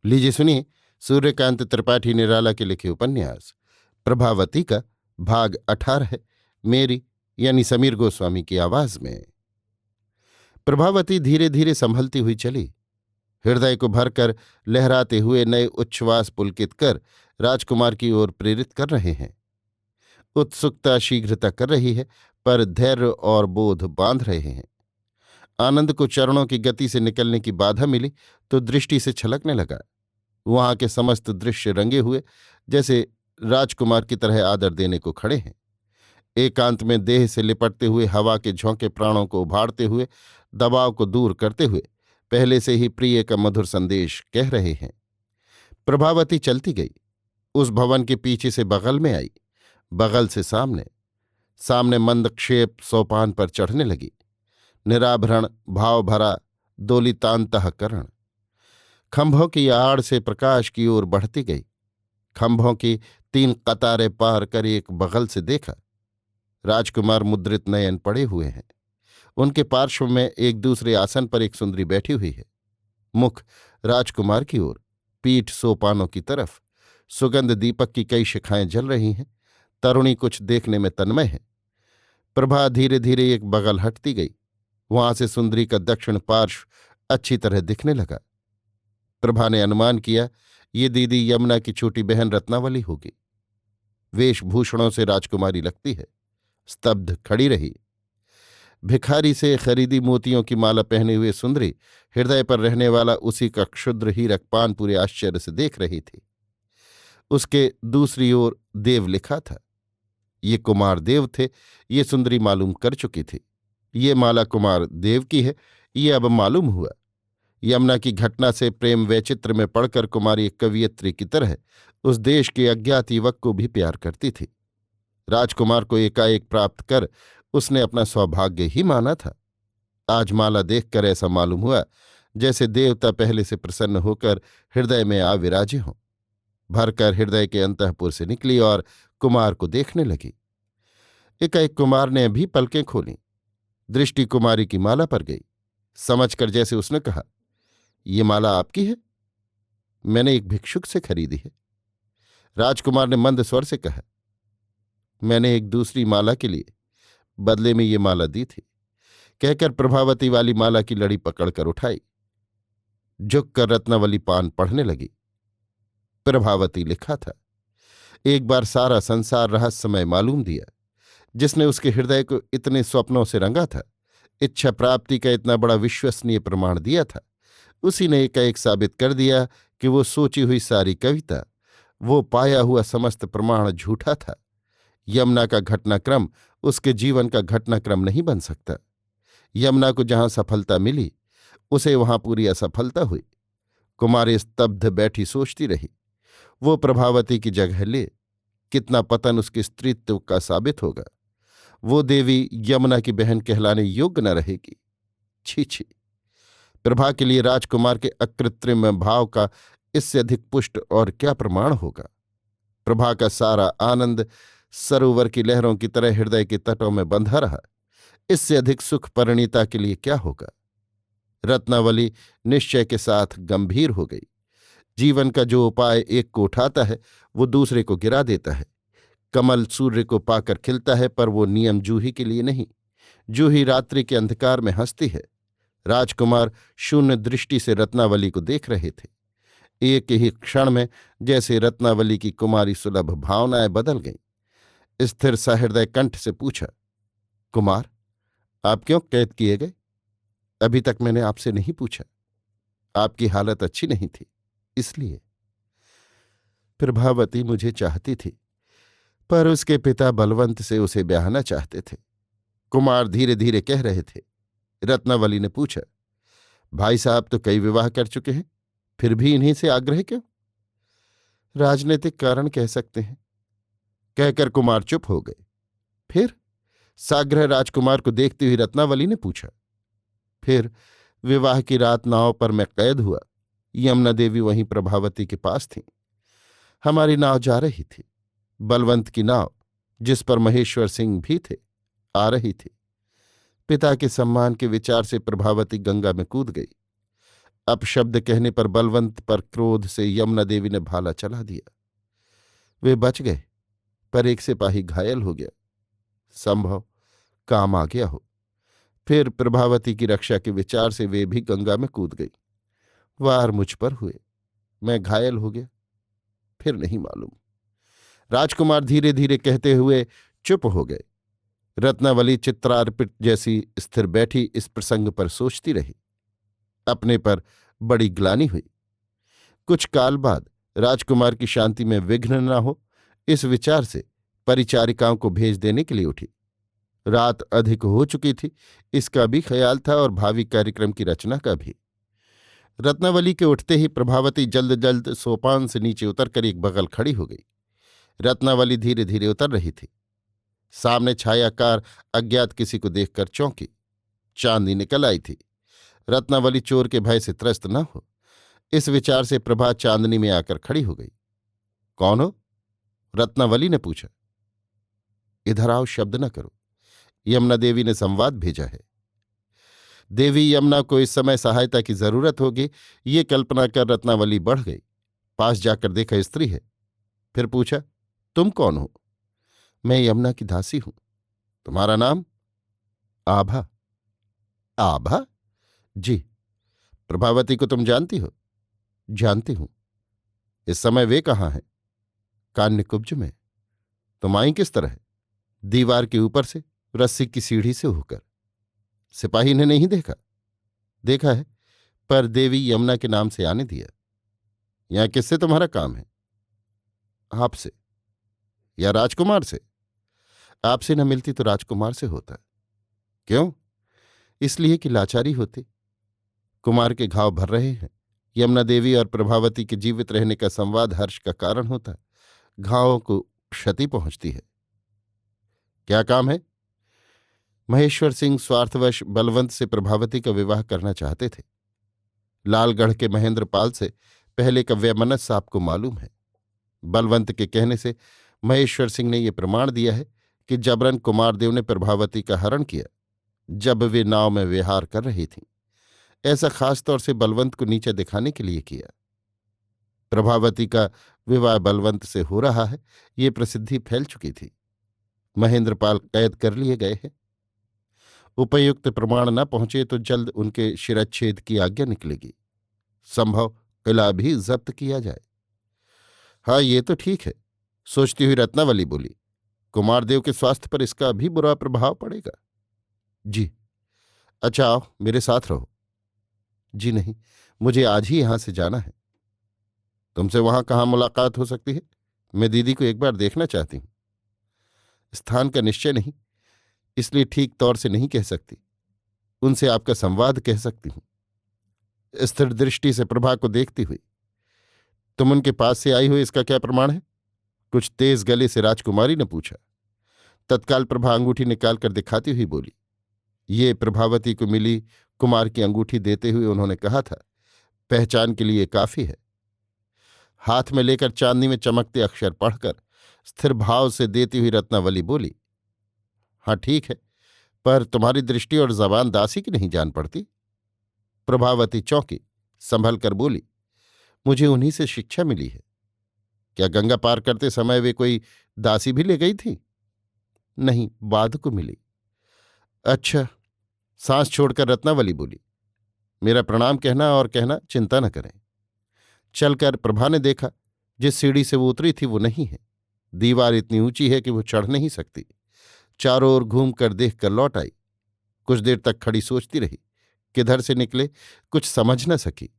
लीजिए सुनिए सूर्यकांत त्रिपाठी निराला के लिखे उपन्यास प्रभावती का भाग 18 मेरी यानी समीर गोस्वामी की आवाज में। प्रभावती धीरे धीरे संभलती हुई चली। हृदय को भरकर लहराते हुए नए उच्छ्वास पुलकित कर राजकुमार की ओर प्रेरित कर रहे हैं। उत्सुकता शीघ्रता कर रही है, पर धैर्य और बोध बांध रहे हैं। आनंद को चरणों की गति से निकलने की बाधा मिली तो दृष्टि से छलकने लगा। वहां के समस्त दृश्य रंगे हुए, जैसे राजकुमार की तरह आदर देने को खड़े हैं। एकांत में देह से लिपटते हुए हवा के झोंके प्राणों को उभारते हुए, दबाव को दूर करते हुए पहले से ही प्रिय का मधुर संदेश कह रहे हैं। प्रभावती चलती गई। उस भवन के पीछे से बगल में आई, बगल से सामने, सामने मंदक्षेप सोपान पर चढ़ने लगी। निराभरण भाव भरा दोलितांतःकरण खंभों की आड़ से प्रकाश की ओर बढ़ती गई। खंभों की 3 कतारें पार कर एक बगल से देखा। राजकुमार मुद्रित नयन पड़े हुए हैं। उनके पार्श्व में एक दूसरे आसन पर एक सुंदरी बैठी हुई है। मुख राजकुमार की ओर, पीठ सोपानों की तरफ। सुगंध दीपक की कई शिखाएं जल रही हैं। तरुणी कुछ देखने में तन्मय है। प्रभा धीरे धीरे एक बगल हटती गई। वहां से सुंदरी का दक्षिण पार्श्व अच्छी तरह दिखने लगा। प्रभा ने अनुमान किया ये दीदी यमुना की छोटी बहन रत्नावली होगी। वेशभूषणों से राजकुमारी लगती है। स्तब्ध खड़ी रही। भिखारी से खरीदी मोतियों की माला पहने हुए सुंदरी हृदय पर रहने वाला उसी का क्षुद्र हीरक पान पूरे आश्चर्य से देख रही थी। उसके दूसरी ओर देव लिखा था। ये कुमार देव थे, ये सुंदरी मालूम कर चुकी थी। ये माला कुमार देव की है, ये अब मालूम हुआ। यमुना की घटना से प्रेम वैचित्र में पड़कर कुमारी एक कवियत्री की तरह उस देश के अज्ञात युवक को भी प्यार करती थी। राजकुमार को एकाएक प्राप्त कर उसने अपना सौभाग्य ही माना था। आज माला देखकर ऐसा मालूम हुआ जैसे देवता पहले से प्रसन्न होकर हृदय में आ विराजे हों। भरकर हृदय के अंतःपुर से निकली और कुमार को देखने लगी। एकाएक कुमार ने भी पलकें खोलीं। दृष्टि कुमारी की माला पर गई। समझकर जैसे उसने कहा, ये माला आपकी है? मैंने एक भिक्षुक से खरीदी है। राजकुमार ने मंद स्वर से कहा, मैंने एक दूसरी माला के लिए बदले में ये माला दी थी। कहकर प्रभावती वाली माला की लड़ी पकड़कर उठाई। झुककर रत्नावली पान पढ़ने लगी। प्रभावती लिखा था। एक बार सारा संसार रहस्यमय मालूम दिया। जिसने उसके हृदय को इतने स्वप्नों से रंगा था, इच्छा प्राप्ति का इतना बड़ा विश्वसनीय प्रमाण दिया था, उसी ने एकाएक साबित कर दिया कि वो सोची हुई सारी कविता, वो पाया हुआ समस्त प्रमाण झूठा था। यमुना का घटनाक्रम उसके जीवन का घटनाक्रम नहीं बन सकता। यमुना को जहां सफलता मिली, उसे वहां पूरी असफलता हुई। कुमारी स्तब्ध बैठी सोचती रही। वो प्रभावती की जगह ले, कितना पतन उसके स्त्रीत्व का साबित होगा। वो देवी यमुना की बहन कहलाने योग्य न रहेगी। छी छी! प्रभा के लिए राजकुमार के अकृत्रिम भाव का इससे अधिक पुष्ट और क्या प्रमाण होगा। प्रभा का सारा आनंद सरोवर की लहरों की तरह हृदय के तटों में बंधा रहा। इससे अधिक सुख परिणीता के लिए क्या होगा। रत्नावली निश्चय के साथ गंभीर हो गई। जीवन का जो उपाय एक को उठाता है, वो दूसरे को गिरा देता है। कमल सूर्य को पाकर खिलता है, पर वो नियम जूही के लिए नहीं। जूही रात्रि के अंधकार में हंसती है। राजकुमार शून्य दृष्टि से रत्नावली को देख रहे थे। एक ही क्षण में जैसे रत्नावली की कुमारी सुलभ भावनाएं बदल गईं। स्थिर सहृदय कंठ से पूछा, कुमार, आप क्यों कैद किए गए? अभी तक मैंने आपसे नहीं पूछा। आपकी हालत अच्छी नहीं थी, इसलिए। प्रभावती मुझे चाहती थी, पर उसके पिता बलवंत से उसे ब्याहना चाहते थे, कुमार धीरे धीरे कह रहे थे। रत्नावली ने पूछा, भाई साहब तो कई विवाह कर चुके हैं, फिर भी इन्हीं से आग्रह क्यों? राजनीतिक कारण कह सकते हैं। कहकर कुमार चुप हो गए। फिर साग्रह राजकुमार को देखती हुई रत्नावली ने पूछा, फिर विवाह की रात नाव पर मैं कैद हुआ। यमुना देवी वहीं प्रभावती के पास थीं। हमारी नाव जा रही थी। बलवंत की नाव, जिस पर महेश्वर सिंह भी थे, आ रही थी। पिता के सम्मान के विचार से प्रभावती गंगा में कूद गई। अपशब्द कहने पर बलवंत पर क्रोध से यमुना देवी ने भाला चला दिया। वे बच गए, पर एक सिपाही घायल हो गया। संभव काम आ गया हो। फिर प्रभावती की रक्षा के विचार से वे भी गंगा में कूद गई। वार मुझ पर हुए, मैं घायल हो गया, फिर नहीं मालूम। राजकुमार धीरे धीरे कहते हुए चुप हो गए। रत्नावली चित्रार्पित जैसी स्थिर बैठी इस प्रसंग पर सोचती रही। अपने पर बड़ी ग्लानि हुई। कुछ काल बाद राजकुमार की शांति में विघ्न न हो, इस विचार से परिचारिकाओं को भेज देने के लिए उठी। रात अधिक हो चुकी थी, इसका भी ख्याल था और भावी कार्यक्रम की रचना का भी। रत्नावली के उठते ही प्रभावती जल्द जल्द सोपान से नीचे उतरकर एक बगल खड़ी हो गई। रत्नावली धीरे धीरे उतर रही थी। सामने छायाकार अज्ञात किसी को देखकर चौंकी। चांदनी निकल आई थी। रत्नावली चोर के भय से त्रस्त न हो, इस विचार से प्रभा चांदनी में आकर खड़ी हो गई। कौन हो? रत्नावली ने पूछा। इधर आओ, शब्द न करो, यमुना देवी ने संवाद भेजा है। देवी यमुना को इस समय सहायता की जरूरत होगी, ये कल्पना कर रत्नावली बढ़ गई। पास जाकर देखा स्त्री है। फिर पूछा, तुम कौन हो? मैं यमुना की दासी हूं। तुम्हारा नाम? आभा। आभा? जी। प्रभावती को तुम जानती हो? जानती हूं। इस समय वे कहाँ हैं? कान्यकुब्ज में। तुम आई किस तरह? दीवार के ऊपर से, रस्सी की सीढ़ी से होकर। सिपाही ने नहीं देखा? देखा है, पर देवी यमुना के नाम से आने दिया। यहां किससे तुम्हारा काम है? आपसे। या राजकुमार से? आपसे न मिलती तो राजकुमार से होता। क्यों? इसलिए कि लाचारी होती। कुमार के घाव भर रहे हैं। यमुना देवी और प्रभावती के जीवित रहने का संवाद हर्ष का कारण होता। घावों को क्षति पहुंचती है। क्या काम है? महेश्वर सिंह स्वार्थवश बलवंत से प्रभावती का विवाह करना चाहते थे। लालगढ़ के महेंद्र पाल से पहले का वैमनस्य आपको मालूम है। बलवंत के कहने से महेश्वर सिंह ने यह प्रमाण दिया है कि जबरन कुमारदेव ने प्रभावती का हरण किया, जब वे नाव में विहार कर रही थीं। ऐसा खास तौर से बलवंत को नीचा दिखाने के लिए किया। प्रभावती का विवाह बलवंत से हो रहा है, ये प्रसिद्धि फैल चुकी थी। महेंद्रपाल कैद कर लिए गए हैं। उपयुक्त प्रमाण न पहुंचे तो जल्द उनके शिरच्छेद की आज्ञा निकलेगी। संभव किला भी जब्त किया जाए। हाँ, ये तो ठीक है, सोचती हुई रत्नावली बोली। कुमारदेव के स्वास्थ्य पर इसका भी बुरा प्रभाव पड़ेगा। जी। अच्छा, आओ, मेरे साथ रहो। जी नहीं, मुझे आज ही यहां से जाना है। तुमसे वहां कहाँ मुलाकात हो सकती है? मैं दीदी को एक बार देखना चाहती हूं। स्थान का निश्चय नहीं, इसलिए ठीक तौर से नहीं कह सकती। उनसे आपका संवाद कह सकती हूं। स्थिर दृष्टि से प्रभा को देखती हुई, तुम उनके पास से आई हो, इसका क्या प्रमाण है? कुछ तेज गले से राजकुमारी ने पूछा। तत्काल प्रभा अंगूठी निकालकर दिखाती हुई बोली। ये प्रभावती को मिली कुमार की अंगूठी देते हुए उन्होंने कहा था, पहचान के लिए काफी है। हाथ में लेकर चांदनी में चमकते अक्षर पढ़कर स्थिर भाव से देती हुई रत्नावली बोली। हाँ ठीक है, पर तुम्हारी दृष्टि और जबान दासी की नहीं जान पड़ती। प्रभावती चौंकी, संभल कर बोली। मुझे उन्हीं से शिक्षा मिली है। क्या गंगा पार करते समय वे कोई दासी भी ले गई थी? नहीं, बाद को मिली। अच्छा। सांस छोड़कर रत्नावली बोली। मेरा प्रणाम कहना और कहना चिंता न करें। चलकर प्रभा ने देखा, जिस सीढ़ी से वो उतरी थी वो नहीं है। दीवार इतनी ऊंची है कि वो चढ़ नहीं सकती। चारों ओर घूम कर देख कर लौट आई। कुछ देर तक खड़ी सोचती रही, किधर से निकले कुछ समझ न सकी।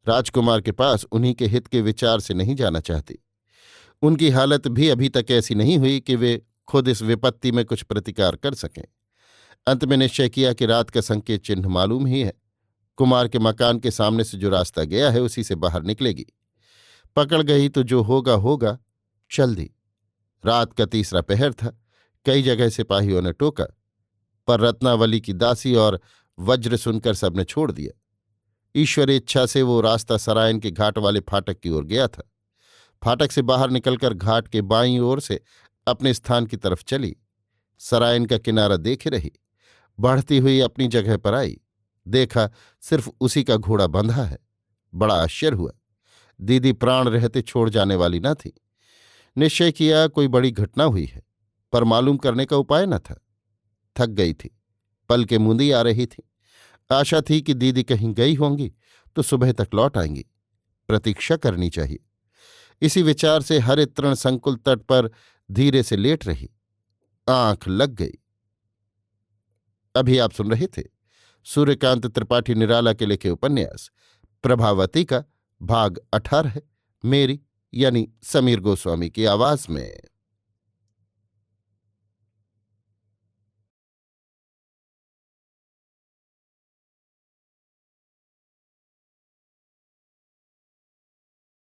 राजकुमार के पास उन्हीं के हित के विचार से नहीं जाना चाहती। उनकी हालत भी अभी तक ऐसी नहीं हुई कि वे खुद इस विपत्ति में कुछ प्रतिकार कर सकें। अंत में निश्चय किया कि रात का संकेत चिन्ह मालूम ही है। कुमार के मकान के सामने से जो रास्ता गया है उसी से बाहर निकलेगी। पकड़ गई तो जो होगा होगा। चल दी। रात का तीसरा पहर था। कई जगह सिपाहियों ने टोका, पर रत्नावली की दासी और वज्र सुनकर सबने छोड़ दिया। ईश्वर इच्छा से वो रास्ता सरायन के घाट वाले फाटक की ओर गया था। फाटक से बाहर निकलकर घाट के बाईं ओर से अपने स्थान की तरफ चली। सरायन का किनारा देखे रही। बढ़ती हुई अपनी जगह पर आई। देखा सिर्फ उसी का घोड़ा बंधा है। बड़ा आश्चर्य हुआ। दीदी प्राण रहते छोड़ जाने वाली न थी। निश्चय किया कोई बड़ी घटना हुई है, पर मालूम करने का उपाय न था। थक गई थी, पलकें मूंदी आ रही थी। आशा थी कि दीदी कहीं गई होंगी तो सुबह तक लौट आएंगी। प्रतीक्षा करनी चाहिए। इसी विचार से हरित तृण संकुल तट पर धीरे से लेट रही। आंख लग गई। अभी आप सुन रहे थे सूर्यकांत त्रिपाठी निराला के लिखे उपन्यास प्रभावती का भाग 18, मेरी यानी समीर गोस्वामी की आवाज में।